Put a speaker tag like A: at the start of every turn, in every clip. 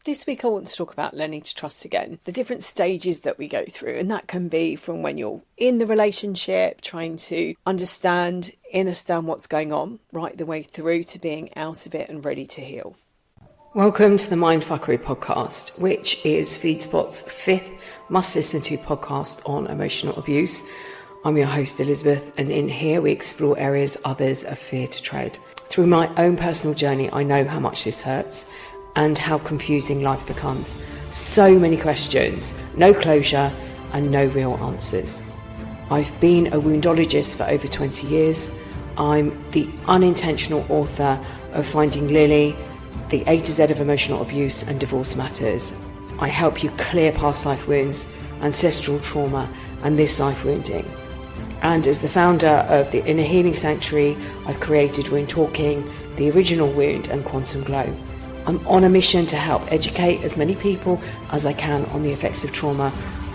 A: This week I want to talk about learning to trust again, the different stages that we go through, and that can be from when you're in the relationship, trying to understand what's going on, right the way through to being out of it and ready to heal. Welcome to the Mindfuckery podcast, which is FeedSpot's fifth must-listen to podcast on emotional abuse. I'm your host Elizabeth, and in here we explore areas others are feared to tread. Through my own personal journey, I know how much this hurts and how confusing life becomes. So many questions, no closure, and no real answers. I've been a woundologist for over 20 years. I'm the unintentional author of Finding Lily, the A to Z of emotional abuse and divorce matters. I help you clear past life wounds, ancestral trauma, and this life wounding. And as the founder of the Inner Healing Sanctuary, I've created Wound Talking, the original wound, and Quantum Glow. I'm on a mission to help educate as many people as I can on the effects of trauma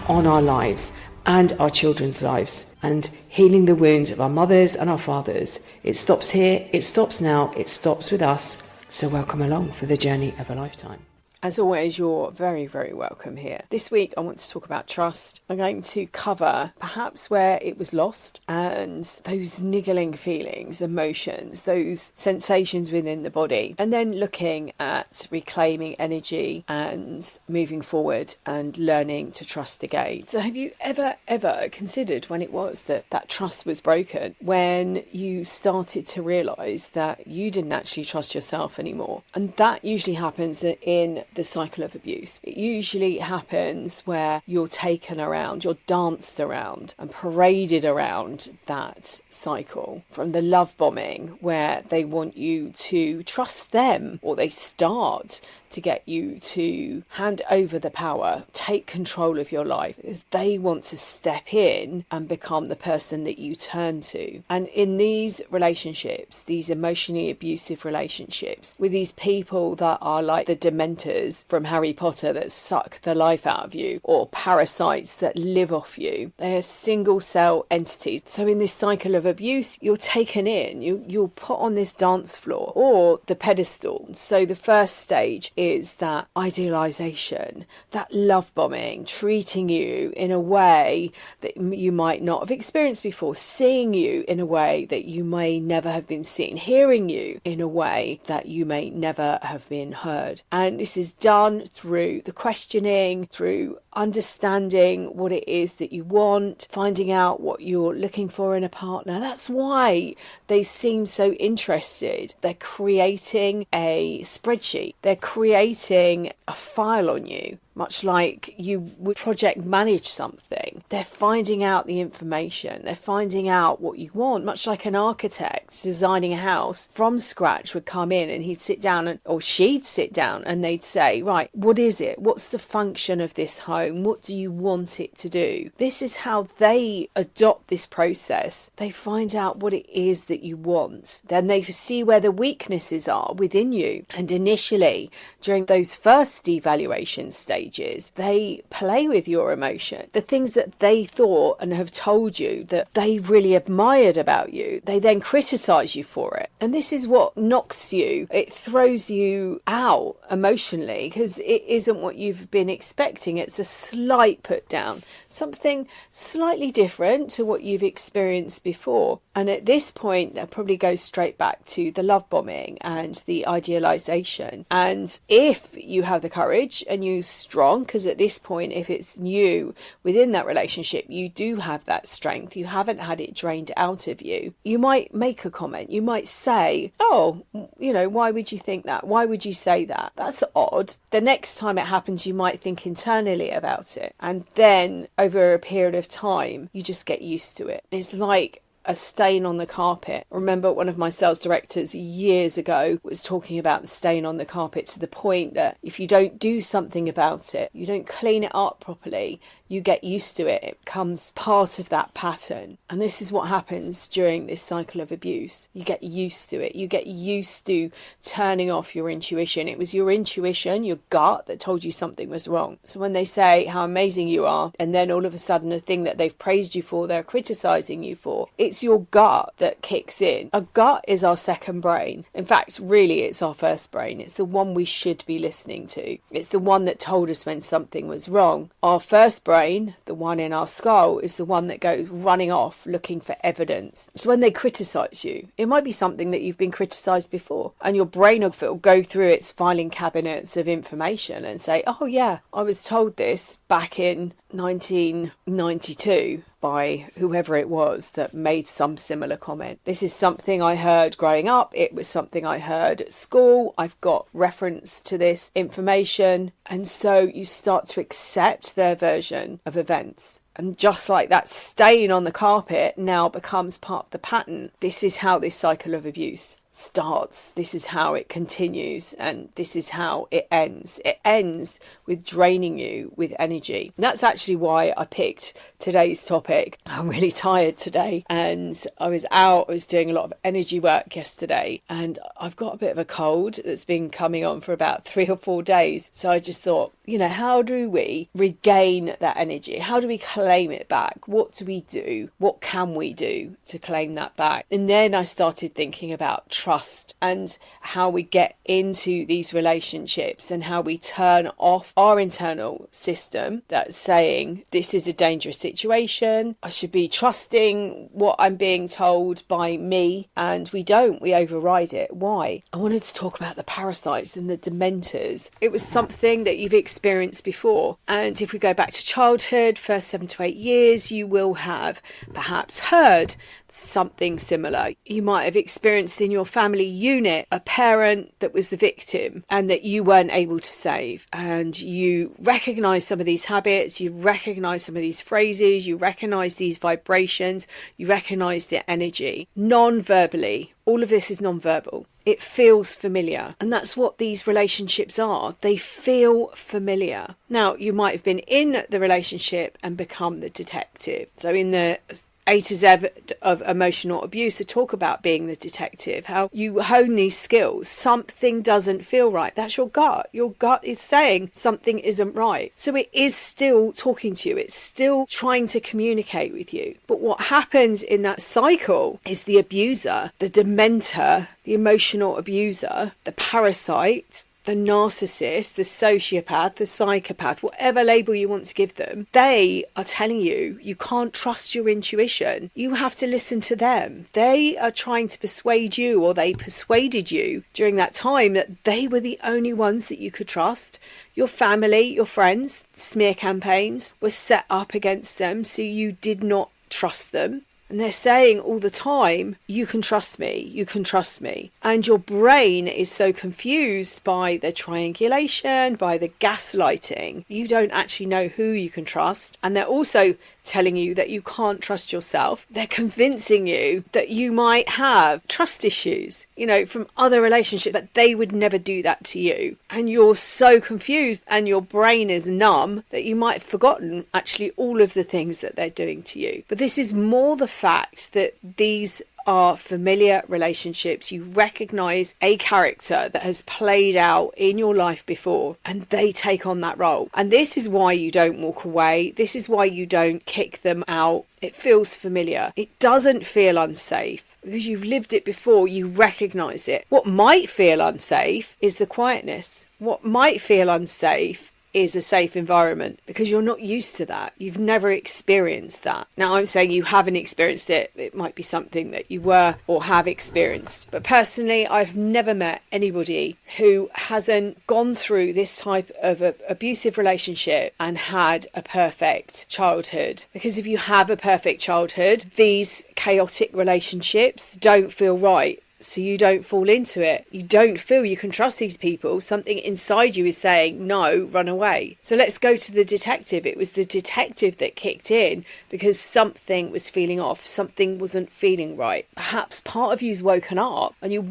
A: on our lives and our children's lives, and healing the wounds of our mothers and our fathers. It stops here, it stops now, it stops with us. So welcome along for the journey of a lifetime. As always, you're very, very welcome here. This week, I want to talk about trust. I'm going to cover perhaps where it was lost and those niggling feelings, emotions, those sensations within the body, and then looking at reclaiming energy and moving forward and learning to trust again. So have you ever considered when it was that trust was broken, when you started to realise that you didn't actually trust yourself anymore? And that usually happens in the cycle of abuse. It usually happens where you're taken around, you're danced around and paraded around that cycle, from the love bombing where they want you to trust them, or they start to get you to hand over the power, take control of your life, because they want to step in and become the person that you turn to. And in these relationships, these emotionally abusive relationships with these people that are like the dementors from Harry Potter that suck the life out of you, or parasites that live off you, they're single cell entities. So in this cycle of abuse, you're taken in, you're put on this dance floor or the pedestal. So the first stage is that idealization, that love bombing, treating you in a way that you might not have experienced before, seeing you in a way that you may never have been seen, hearing you in a way that you may never have been heard. And this is done through the questioning, through understanding what it is that you want, finding out what you're looking for in a partner. That's why they seem so interested. They're creating a spreadsheet. They're creating a file on you, much like you would project manage something. They're finding out the information. They're finding out what you want, much like an architect designing a house from scratch would come in and he'd sit down or she'd sit down and they'd say, right, what is it? What's the function of this home? What do you want it to do? This is how they adopt this process. They find out what it is that you want. Then they see where the weaknesses are within you. And initially, during those first evaluation stages, they play with your emotion. The things that they thought and have told you that they really admired about you, they then criticize you for it. And this is what knocks you. It throws you out emotionally because it isn't what you've been expecting. It's a slight put down, something slightly different to what you've experienced before. And at this point, that probably goes straight back to the love bombing and the idealization. And if you have the courage and you're strong, because at this point, if it's new within that relationship, you do have that strength. You haven't had it drained out of you. You might make a comment. You might say, oh, why would you think that? Why would you say that? That's odd. The next time it happens, you might think internally about it. And then over a period of time, you just get used to it. It's like a stain on the carpet. I remember one of my sales directors years ago was talking about the stain on the carpet, to the point that if you don't do something about it, you don't clean it up properly, you get used to it. It becomes part of that pattern. And this is what happens during this cycle of abuse. You get used to it. You get used to turning off your intuition. It was your intuition, your gut, that told you something was wrong. So when they say how amazing you are, and then all of a sudden the thing that they've praised you for, they're criticizing you for, it's it's your gut that kicks in. Our gut is our second brain. In fact, really, it's our first brain. It's the one we should be listening to. It's the one that told us when something was wrong. Our first brain, the one in our skull, is the one that goes running off looking for evidence. So when they criticize you, it might be something that you've been criticized before, and your brain will go through its filing cabinets of information and say, oh yeah, I was told this back in 1992 by whoever it was that made some similar comment. This is something I heard growing up. It was something I heard at school. I've got reference to this information. And so you start to accept their version of events. And just like that stain on the carpet now becomes part of the pattern. This is how this cycle of abuse starts. This is how it continues, and this is how it ends. It ends with draining you with energy. And that's actually why I picked today's topic. I'm really tired today, and I was doing a lot of energy work yesterday, and I've got a bit of a cold that's been coming on for about 3 or 4 days. So I just thought, how do we regain that energy? How do we claim it back? What do we do? What can we do to claim that back? And then I started thinking about trust and how we get into these relationships and how we turn off our internal system that's saying this is a dangerous situation. I should be trusting what I'm being told by me, and we don't. We override it. Why? I wanted to talk about the parasites and the dementors. It was something that you've experienced before, and if we go back to childhood, first 7 to 8 years, you will have perhaps heard something similar. You might have experienced in your family unit a parent that was the victim and that you weren't able to save, and you recognize some of these habits, you recognize some of these phrases, you recognize these vibrations, you recognize the energy non-verbally. All of this is non-verbal. It feels familiar. And that's what these relationships are. They feel familiar. Now, you might have been in the relationship and become the detective. So in the A to Z of emotional abuse, to talk about being the detective, how you hone these skills. Something doesn't feel right. That's your gut. Your gut is saying something isn't right. So it is still talking to you. It's still trying to communicate with you. But what happens in that cycle is the abuser, the dementor, the emotional abuser, the parasite, the narcissist, the sociopath, the psychopath, whatever label you want to give them, they are telling you you can't trust your intuition. You have to listen to them. They are trying to persuade you, or they persuaded you during that time, that they were the only ones that you could trust. Your family, your friends, smear campaigns were set up against them, so you did not trust them. And they're saying all the time, you can trust me, you can trust me. And your brain is so confused by the triangulation, by the gaslighting. You don't actually know who you can trust. And they're also telling you that you can't trust yourself. They're convincing you that you might have trust issues, from other relationships, but they would never do that to you. And you're so confused and your brain is numb that you might have forgotten actually all of the things that they're doing to you. But this is more the fact that these are familiar relationships. You recognize a character that has played out in your life before, and they take on that role. And this is why you don't walk away. This is why you don't kick them out. It feels familiar. It doesn't feel unsafe because you've lived it before. You recognize it. What might feel unsafe is the quietness. What might feel unsafe is a safe environment because you're not used to that. You've never experienced that. Now, I'm saying you haven't experienced it. It might be something that you were or have experienced. But personally, I've never met anybody who hasn't gone through this type of abusive relationship and had a perfect childhood. Because if you have a perfect childhood, these chaotic relationships don't feel right. So you don't fall into it. You don't feel you can trust these people. Something inside you is saying, no, run away. So let's go to the detective. It was the detective that kicked in because something was feeling off. Something wasn't feeling right. Perhaps part of you's woken up and you're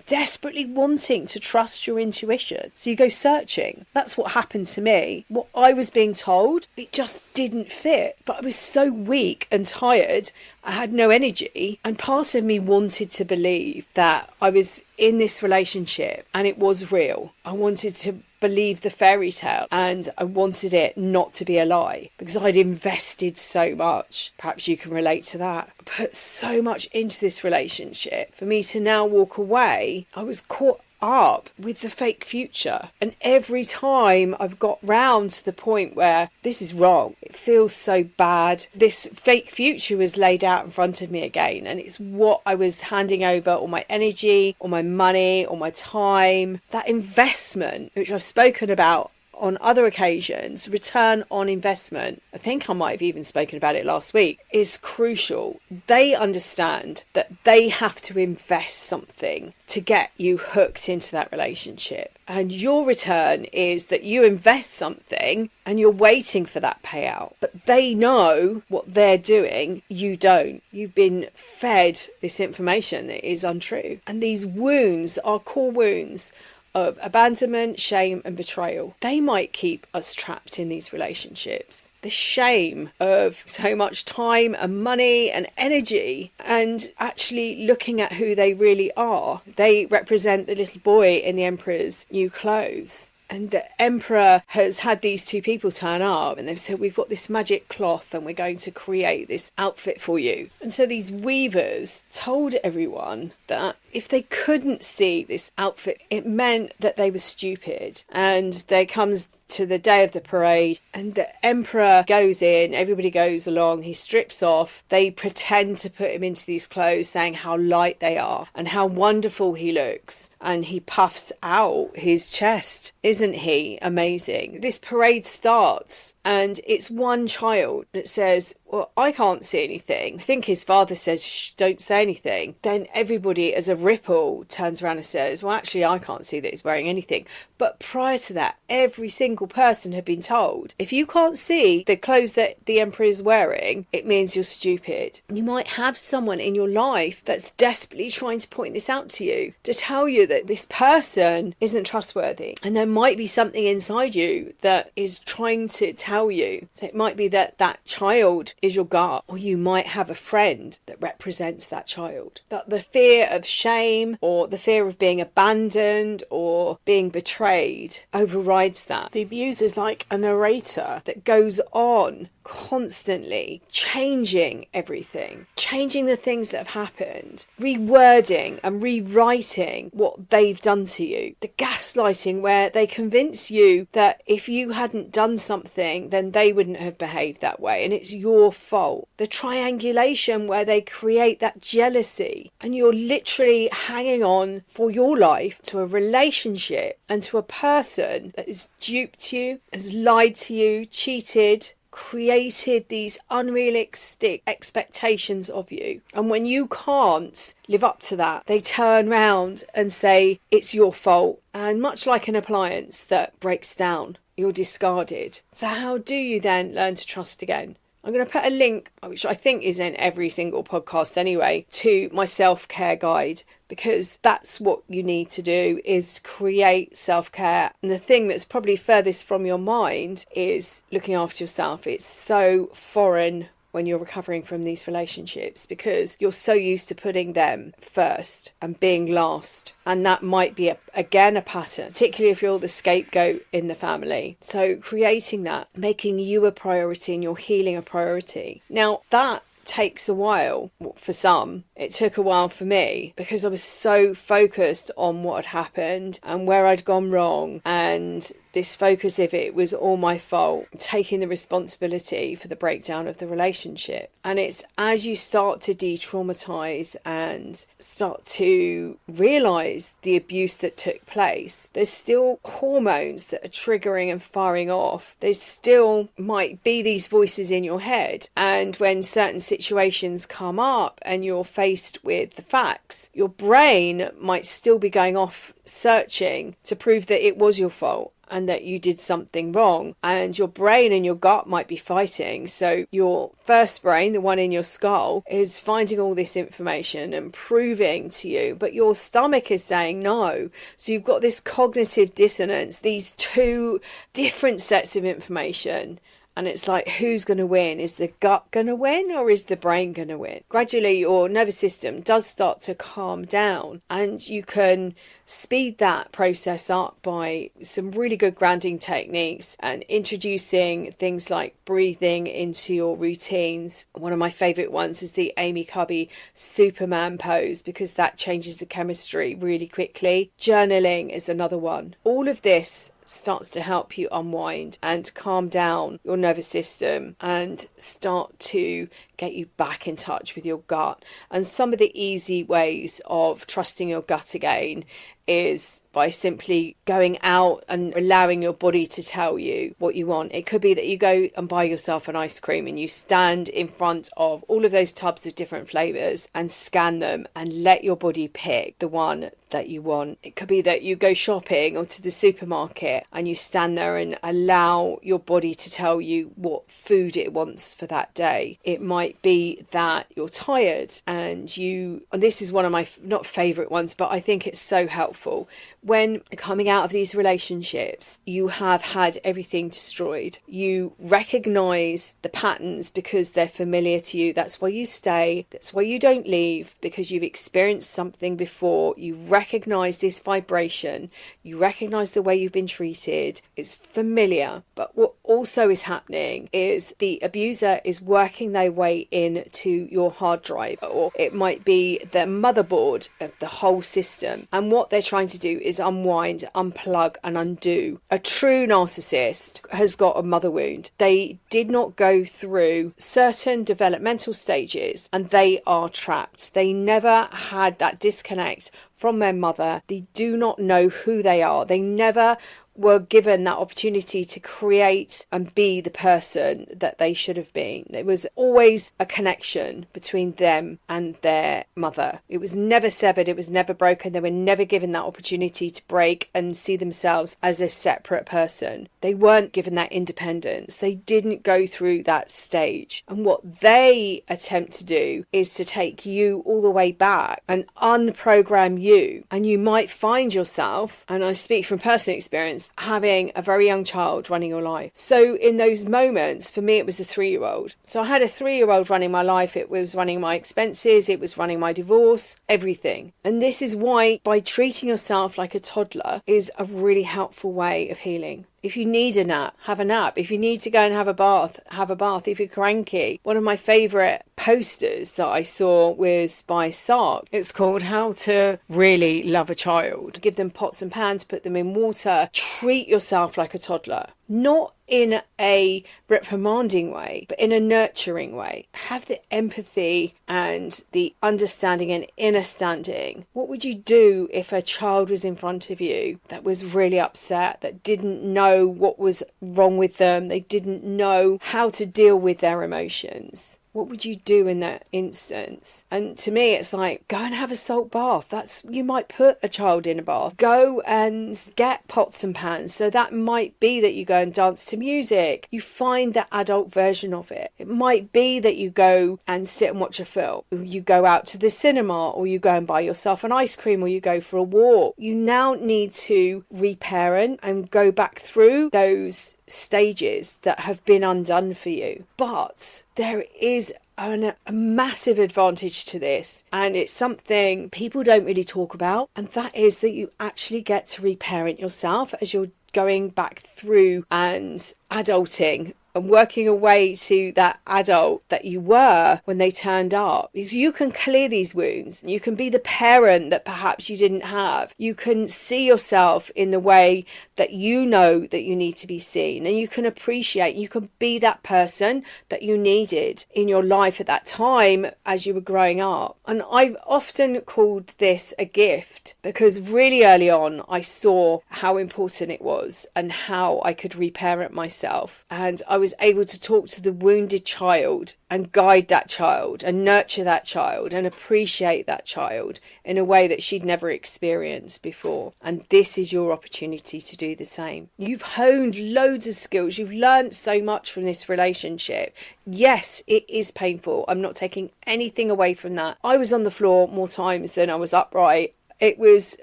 A: desperately wanting to trust your intuition. So you go searching. That's what happened to me. What I was being told, it just didn't fit. But I was so weak and tired. I had no energy, and part of me wanted to believe that I was in this relationship and it was real. I wanted to believe the fairy tale, and I wanted it not to be a lie because I'd invested so much. Perhaps you can relate to that. I put so much into this relationship. For me to now walk away, I was caught up with the fake future, and every time I've got round to the point where this is wrong, it feels so bad, this fake future was laid out in front of me again, and it's what I was handing over all my energy, all my money, all my time, that investment which I've spoken about on other occasions. Return on investment, I think I might have even spoken about it last week, is crucial. They understand that they have to invest something to get you hooked into that relationship, and your return is that you invest something and you're waiting for that payout, but they know what they're doing, you don't. You've been fed this information that is untrue, and these wounds are core wounds of abandonment, shame and betrayal. They might keep us trapped in these relationships. The shame of so much time and money and energy, and actually looking at who they really are. They represent the little boy in the Emperor's new clothes. And the Emperor has had these two people turn up and they've said, we've got this magic cloth and we're going to create this outfit for you. And so these weavers told everyone that if they couldn't see this outfit, it meant that they were stupid. And there comes to the day of the parade and the Emperor goes in, everybody goes along, he strips off, they pretend to put him into these clothes saying how light they are and how wonderful he looks, and he puffs out his chest. Isn't he amazing? This parade starts and it's one child that says, well, I can't see anything. I think his father says, shh, don't say anything. Then everybody as a ripple turns around and says, well, actually, I can't see that he's wearing anything. But prior to that, every single person had been told, if you can't see the clothes that the Emperor is wearing, it means you're stupid. You might have someone in your life that's desperately trying to point this out to you, to tell you that this person isn't trustworthy. And there might be something inside you that is trying to tell you. So it might be that that child is your gut, or you might have a friend that represents that child. That the fear of shame or the fear of being abandoned or being betrayed overrides that. The abuser's like a narrator that goes on constantly changing everything, changing the things that have happened, rewording and rewriting what they've done to you. The gaslighting where they convince you that if you hadn't done something then they wouldn't have behaved that way and it's your fault. The triangulation where they create that jealousy and you're literally hanging on for your life to a relationship and to a person that has duped you, has lied to you, cheated, created these unrealistic expectations of you. And when you can't live up to that, they turn round and say it's your fault. And much like an appliance that breaks down, you're discarded. So how do you then learn to trust again? I'm going to put a link, which I think is in every single podcast anyway, to my self-care guide, because that's what you need to do, is create self-care. And the thing that's probably furthest from your mind is looking after yourself. It's so foreign when you're recovering from these relationships because you're so used to putting them first and being last. And that might be, again, a pattern, particularly if you're the scapegoat in the family. So creating that, making you a priority and your healing a priority. Now, that takes a while for some. It took a while for me because I was so focused on what had happened and where I'd gone wrong, and this focus if it was all my fault, taking the responsibility for the breakdown of the relationship. And it's as you start to de-traumatize and start to realize the abuse that took place, there's still hormones that are triggering and firing off. There still might be these voices in your head, and when certain situations come up and you're faced with the facts, your brain might still be going off searching to prove that it was your fault and that you did something wrong, and your brain and your gut might be fighting. So your first brain, the one in your skull, is finding all this information and proving to you, but your stomach is saying no. So you've got this cognitive dissonance, these two different sets of information, And it's like, who's going to win? Is the gut going to win, or is the brain going to win? Gradually, your nervous system does start to calm down, and you can speed that process up by some really good grounding techniques and introducing things like breathing into your routines. One of my favorite ones is the Amy Cubby Superman pose, because that changes the chemistry really quickly. Journaling is another one. All of this starts to help you unwind and calm down your nervous system and start to get you back in touch with your gut. And some of the easy ways of trusting your gut again is by simply going out and allowing your body to tell you what you want. It could be that you go and buy yourself an ice cream and you stand in front of all of those tubs of different flavours and scan them and let your body pick the one that you want. It could be that you go shopping or to the supermarket and you stand there and allow your body to tell you what food it wants for that day. It might be that you're tired and this is one of my not favourite ones, but I think it's so helpful. When coming out of these relationships, you have had everything destroyed. You recognise the patterns because they're familiar to you. That's why you stay. That's why you don't leave, because you've experienced something before. You recognise this vibration. You recognise the way you've been treated. It's familiar. But what also is happening is the abuser is working their way into your hard drive, or it might be the motherboard of the whole system. And what they're trying to do is unwind, unplug and undo. A true narcissist has got a mother wound. They did not go through certain developmental stages and they are trapped. They never had that disconnect from their mother. They do not know who they are. They never were given that opportunity to create and be the person that they should have been. There was always a connection between them and their mother. It was never severed. It was never broken. They were never given that opportunity to break and see themselves as a separate person. They weren't given that independence. They didn't go through that stage. And what they attempt to do is to take you all the way back and unprogram you. And you might find yourself, and I speak from personal experience, having a very young child running your life. So in those moments, for me, it was a 3-year-old. So I had a 3-year-old running my life. It was running my expenses. It was running my divorce, everything. And this is why, by treating yourself like a toddler is a really helpful way of healing. If you need a nap, have a nap. If you need to go and have a bath, have a bath. If you're cranky. One of my favourite posters that I saw was by Sark. It's called How to Really Love a Child. Give them pots and pans, put them in water. Treat yourself like a toddler. Not in a reprimanding way, but in a nurturing way. Have the empathy and the understanding and understanding. What would you do if a child was in front of you that was really upset, that didn't know what was wrong with them, they didn't know how to deal with their emotions? What would you do in that instance? And to me, it's like, go and have a salt bath. You might put a child in a bath. Go and get pots and pans. So that might be that you go and dance to music. You find the adult version of it. It might be that you go and sit and watch a film. You go out to the cinema, or you go and buy yourself an ice cream, or you go for a walk. You now need to reparent and go back through those stages that have been undone for you. But there is a massive advantage to this, and it's something people don't really talk about, and that is that you actually get to reparent yourself as you're going back through and adulting and working your way to that adult that you were when they turned up. Because you can clear these wounds. You can be the parent that perhaps you didn't have. You can see yourself in the way that you know that you need to be seen. And you can appreciate, you can be that person that you needed in your life at that time as you were growing up. And I've often called this a gift, because really early on I saw how important it was and how I could reparent myself. And I was able to talk to the wounded child and guide that child and nurture that child and appreciate that child in a way that she'd never experienced before. And this is your opportunity to do the same. You've honed loads of skills. You've learned so much from this relationship. Yes, it is painful. I'm not taking anything away from that. I was on the floor more times than I was upright. It was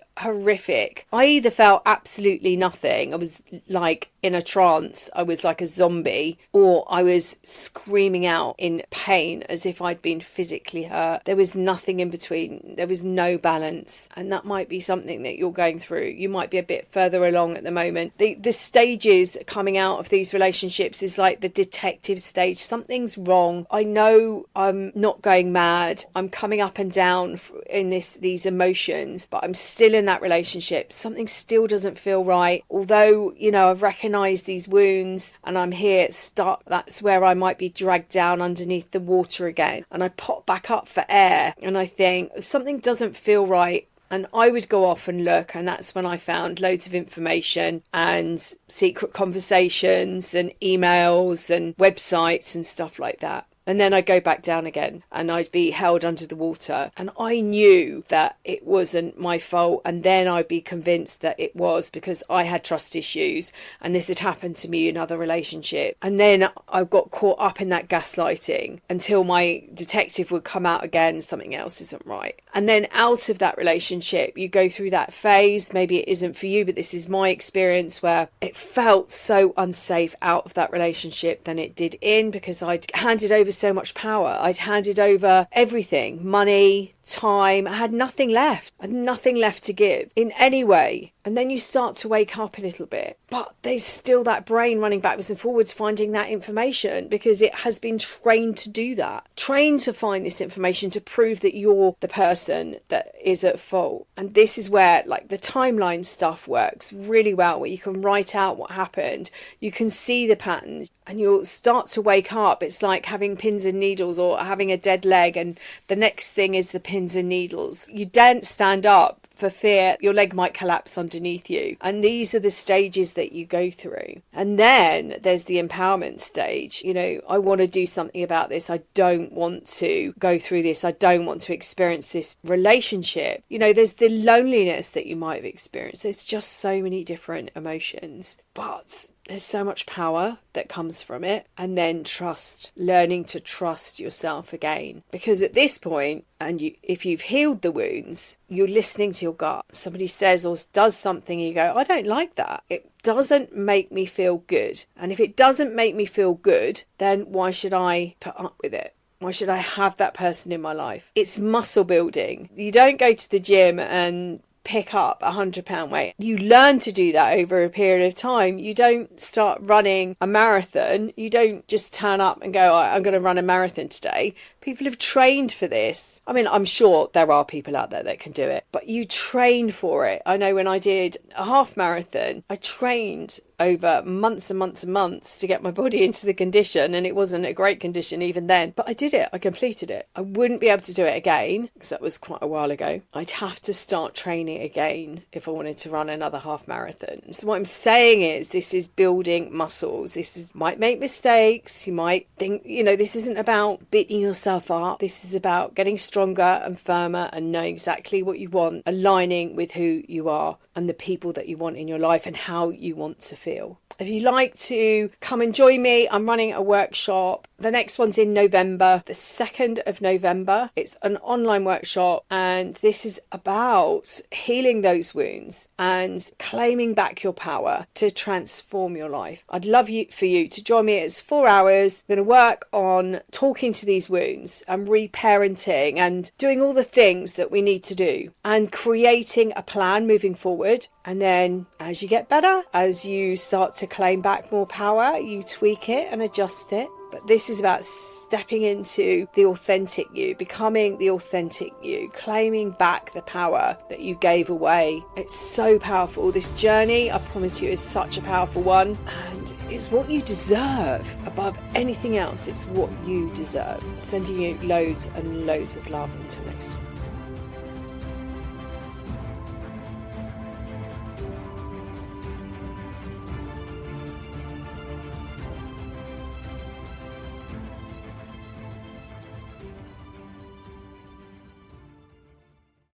A: horrific. I either felt absolutely nothing. I was like in a trance, I was like a zombie, or I was screaming out in pain as if I'd been physically hurt. There was nothing in between. There was no balance. And that might be something that you're going through. You might be a bit further along at the moment. The stages coming out of these relationships is like the detective stage. Something's wrong. I know I'm not going mad. I'm coming up and down in these emotions, but I'm still in that relationship. Something still doesn't feel right. Although, I've recognized these wounds and I'm here stuck. That's where I might be dragged down underneath the water again. And I pop back up for air and I think something doesn't feel right. And I would go off and look, and that's when I found loads of information and secret conversations and emails and websites and stuff like that. And then I'd go back down again and I'd be held under the water. And I knew that it wasn't my fault. And then I'd be convinced that it was because I had trust issues and this had happened to me in other relationships. And then I got caught up in that gaslighting until my detective would come out again, something else isn't right. And then out of that relationship, you go through that phase. Maybe it isn't for you, but this is my experience where it felt so unsafe out of that relationship than it did in, because I'd handed over so much power. I'd handed over everything, money, time. I had nothing left. I had nothing left to give in any way. And then you start to wake up a little bit, but there's still that brain running backwards and forwards finding that information because it has been trained to do that, trained to find this information to prove that you're the person that is at fault. And this is where like the timeline stuff works really well, where you can write out what happened, you can see the patterns, and you'll start to wake up. It's like having pins and needles or having a dead leg, and the next thing is the pins and needles. You don't stand up for fear your leg might collapse underneath you. And these are the stages that you go through. And then there's the empowerment stage. I want to do something about this. I don't want to go through this. I don't want to experience this relationship. There's the loneliness that you might have experienced. There's just so many different emotions, but there's so much power that comes from it. And then trust, learning to trust yourself again. Because at this point, and if you've healed the wounds, you're listening to your gut. Somebody says or does something, you go, I don't like that. It doesn't make me feel good. And if it doesn't make me feel good, then why should I put up with it? Why should I have that person in my life? It's muscle building. You don't go to the gym and pick up a 100-pound weight. You learn to do that over a period of time. You don't start running a marathon. You don't just turn up and go, I'm going to run a marathon today. People have trained for this. I mean, I'm sure there are people out there that can do it, but you train for it. I know when I did a half marathon, I trained over months and months and months to get my body into the condition, and it wasn't a great condition even then, but I did it. I completed it. I wouldn't be able to do it again because that was quite a while ago. I'd have to start training again if I wanted to run another half marathon. So what I'm saying is this is building muscles. Might make mistakes. You might think, this isn't about beating yourself up. This is about getting stronger and firmer and knowing exactly what you want, aligning with who you are and the people that you want in your life and how you want to feel. If you'd like to come and join me, I'm running a workshop. The next one's in November, the 2nd of November. It's an online workshop, and this is about healing those wounds and claiming back your power to transform your life. I'd love for you to join me. It's 4 hours. I'm going to work on talking to these wounds and reparenting and doing all the things that we need to do and creating a plan moving forward. And then as you get better, as you start to claim back more power, you tweak it and adjust it. But this is about stepping into the authentic you, becoming the authentic you, claiming back the power that you gave away. It's so powerful. This journey, I promise you, is such a powerful one. And it's what you deserve above anything else. It's what you deserve. Sending you loads and loads of love. Until next time.